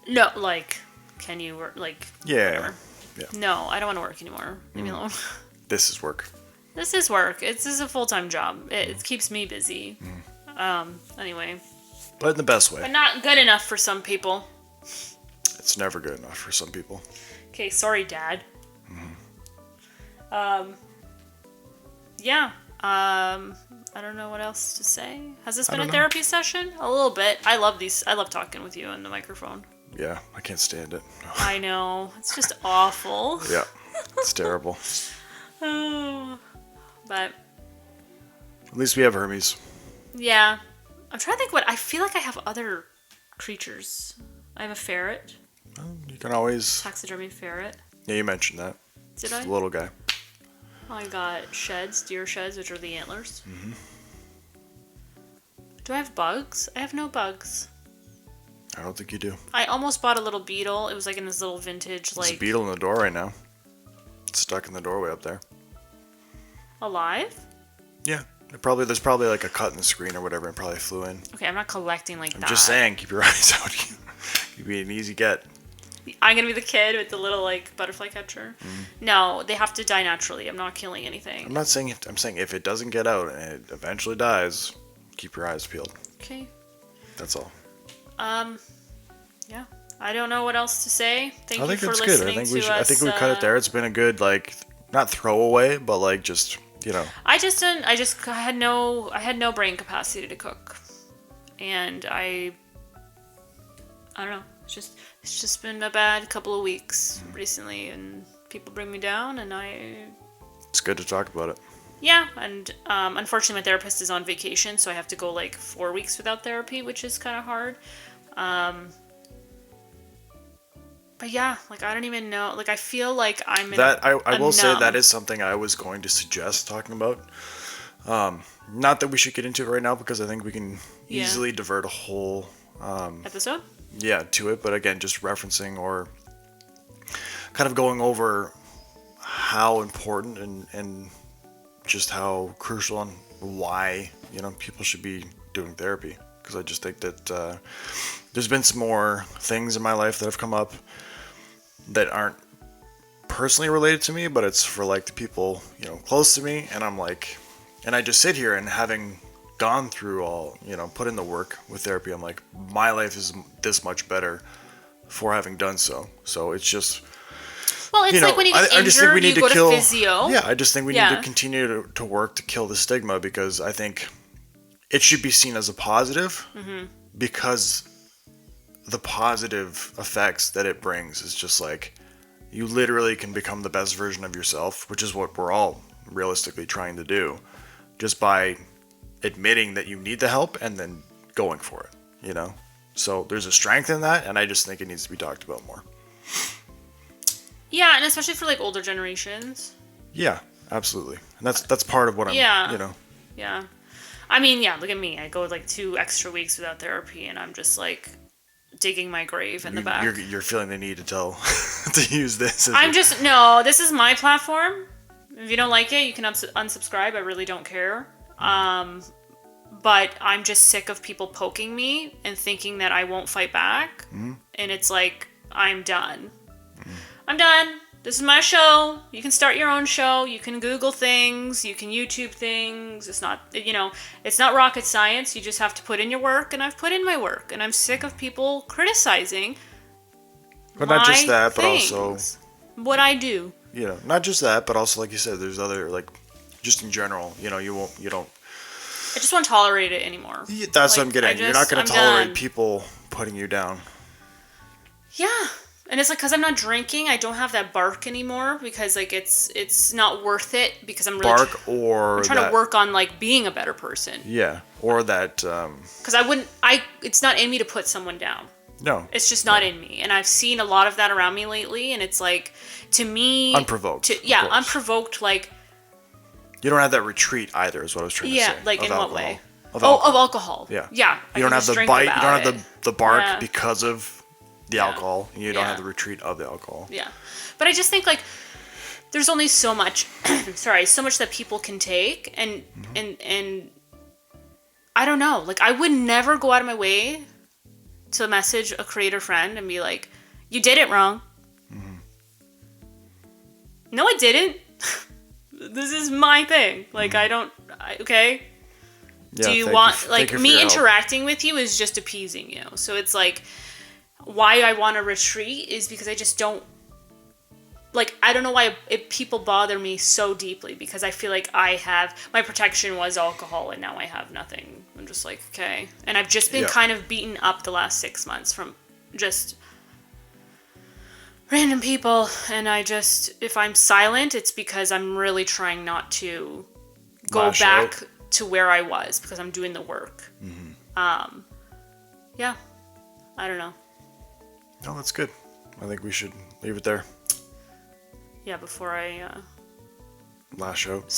No, like, can you work, like... Yeah. No, I don't want to work anymore. Leave me alone. This is work. This is work. This is a full-time job. It keeps me busy. Anyway. But in the best way. But not good enough for some people. It's never good enough for some people. Okay, sorry, Dad. Yeah. I don't know what else to say. Has this been a therapy session? A little bit. I love these. I love talking with you on the microphone. Yeah, I can't stand it. I know. It's just awful. Yeah, it's terrible. Oh, but at least we have Hermes. Yeah. I'm trying to think I feel like I have other creatures. I have a ferret. Well, you can always... Taxidermy ferret. Yeah, you mentioned that. Did I? The little guy. I got deer sheds, which are the antlers. Mm-hmm. Do I have bugs? I have no bugs. I don't think you do. I almost bought a little beetle. It was like in this little vintage, There's a beetle in the door right now. It's stuck in the doorway up there. Alive? Yeah. There's probably like a cut in the screen or whatever and probably flew in. Okay, I'm not collecting like that. I'm just saying, keep your eyes out. You'd be an easy get. I'm gonna be the kid with the little like butterfly catcher. No, they have to die naturally. I'm not killing anything. I'm saying if it doesn't get out and it eventually dies, keep your eyes peeled. Okay. That's all. Yeah. I don't know what else to say. Thank you for listening good. I think we cut it there. It's been a good not throwaway, but just I had no brain capacity to cook, and I don't know. It's just been a bad couple of weeks recently, and people bring me down, and It's good to talk about it. Yeah, and unfortunately, my therapist is on vacation, so I have to go 4 weeks without therapy, which is kind of hard. But yeah, I don't even know. I feel like I'm in I will say that is something I was going to suggest talking about. Not that we should get into it right now because I think we can easily divert a whole episode. Yeah, to it. But again, just referencing or kind of going over how important and just how crucial and why people should be doing therapy. Because I just think that there's been some more things in my life that have come up that aren't personally related to me, but it's for the people close to me, and I'm and I just sit here and having gone through all, put in the work with therapy, I'm like, my life is this much better for having done so. So it's just... Well, it's like when you get injured, you go to physio. Yeah, I just think we need to continue to work to kill the stigma, because I think it should be seen as a positive, because the positive effects that it brings is just like, you literally can become the best version of yourself, which is what we're all realistically trying to do, just by admitting that you need the help and then going for it, So there's a strength in that, and I just think it needs to be talked about more. Yeah, and especially for like older generations. Yeah, absolutely. And that's part of what I'm, Yeah. I mean, yeah, look at me. I go like 2 extra weeks without therapy, and I'm just like digging my grave in the back. You're feeling the need to to use this. No, this is my platform. If you don't like it, you can unsubscribe. I really don't care. But I'm just sick of people poking me and thinking that I won't fight back. Mm-hmm. And it's like, I'm done. Mm-hmm. I'm done. This is my show. You can start your own show. You can Google things. You can YouTube things. It's not, it's not rocket science. You just have to put in your work, and I've put in my work. And I'm sick of people criticizing But not just that, but also... what I do. Not just that, but also, like you said, there's other, like, just in general, you don't... I just won't tolerate it anymore. Yeah, that's what I'm getting at. You're not going to tolerate people putting you down. Yeah. And it's like, because I'm not drinking, I don't have that bark anymore, because like it's not worth it, because I'm really I'm trying to work on like being a better person. Yeah. Or that... Because it's not in me to put someone down. No. It's just not in me. And I've seen a lot of that around me lately, and it's like, to me... Unprovoked. Unprovoked, like... You don't have that retreat either, is what I was trying to say. Yeah, like in alcohol. What way? Of alcohol. Yeah. Yeah. You don't have the bite, you don't have the bark because of the alcohol. You don't have the retreat of the alcohol. Yeah. But I just think, like, there's only so much, so much that people can take, and I don't know. Like, I would never go out of my way to message a creator friend and be like, you did it wrong. Mm-hmm. No, I didn't. This is my thing. Like, okay? Yeah, do you want, like, me interacting with you is just appeasing you. So it's like, why I want to retreat is because I just don't, like, I don't know why people bother me so deeply, because I feel like my protection was alcohol, and now I have nothing. I'm just like, okay. And I've just been kind of beaten up the last 6 months from just random people, and if I'm silent, it's because I'm really trying not to go back to where I was, because I'm doing the work. Mm-hmm. Yeah, I don't know. No, that's good. I think we should leave it there. Yeah, before I lash out.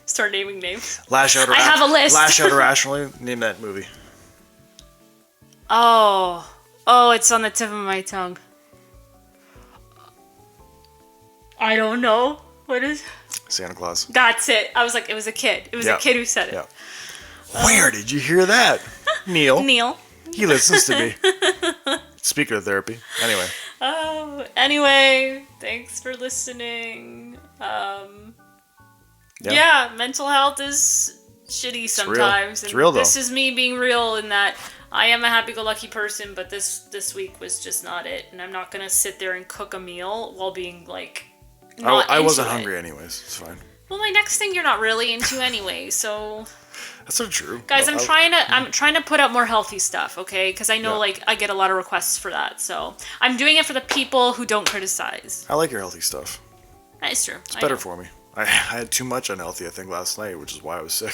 Start naming names. Lash out. I have a list. Lash out irrationally. Name that movie. Oh, it's on the tip of my tongue. I don't know. What is... Santa Claus. That's it. I was like, it was a kid. It was a kid who said it. Yeah. Where did you hear that? Neil. He listens to me. Speaking of therapy. Anyway. Anyway, thanks for listening. Yeah, mental health is shitty sometimes. It's real though. This is me being real in that I am a happy-go-lucky person, but this week was just not it. And I'm not going to sit there and cook a meal while being like... I wasn't hungry anyways. It's fine. Well, my next thing you're not really into anyway, so... That's not true. Guys, I'm trying to put out more healthy stuff, okay? Because I know like I get a lot of requests for that, so I'm doing it for the people who don't criticize. I like your healthy stuff. That's true. It's better for me. I had too much unhealthy, I think, last night, which is why I was sick.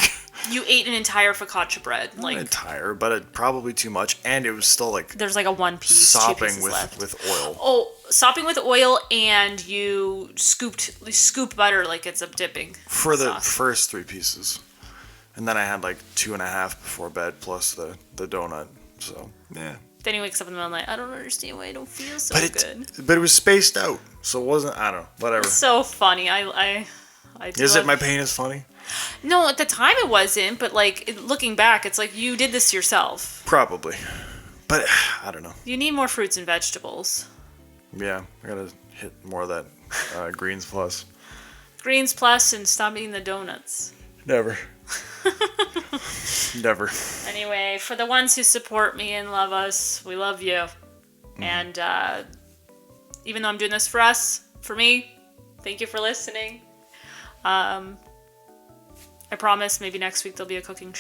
You ate an entire focaccia bread. Not entire, but probably too much, and it was still like... There's like a 1 piece, sopping 2 pieces left. with oil. Oh, sopping with oil, and you scoop butter like it's a dipping for the sauce. First 3 pieces. And then I had like 2.5 before bed, plus the donut, so, yeah. Then he wakes up in the middle of the night, I don't understand why I don't feel so good. But it was spaced out, so it wasn't, I don't know, whatever. It's so funny, Is it my pain is funny? No, at the time it wasn't, but like looking back, it's like you did this yourself. Probably, but I don't know. You need more fruits and vegetables. Yeah, I gotta hit more of that Greens Plus. Greens Plus and stop eating the donuts. Never. Never. Anyway, for the ones who support me and love us, we love you. And even though I'm doing this for me, thank you for listening. I promise maybe next week there'll be a cooking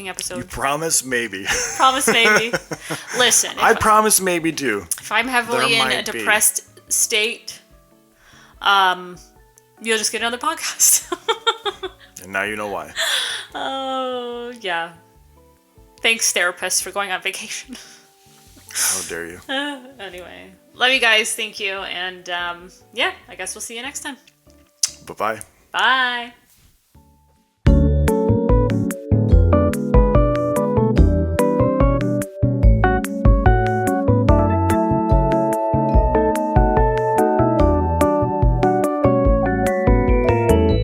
episode. You promise maybe. Promise maybe. Listen. I promise maybe too. If I'm heavily in a depressed state, you'll just get another podcast. And now you know why. Oh, yeah. Thanks, therapist, for going on vacation. How dare you. Anyway, love you guys. Thank you. And yeah, I guess we'll see you next time. Bye-bye. Bye.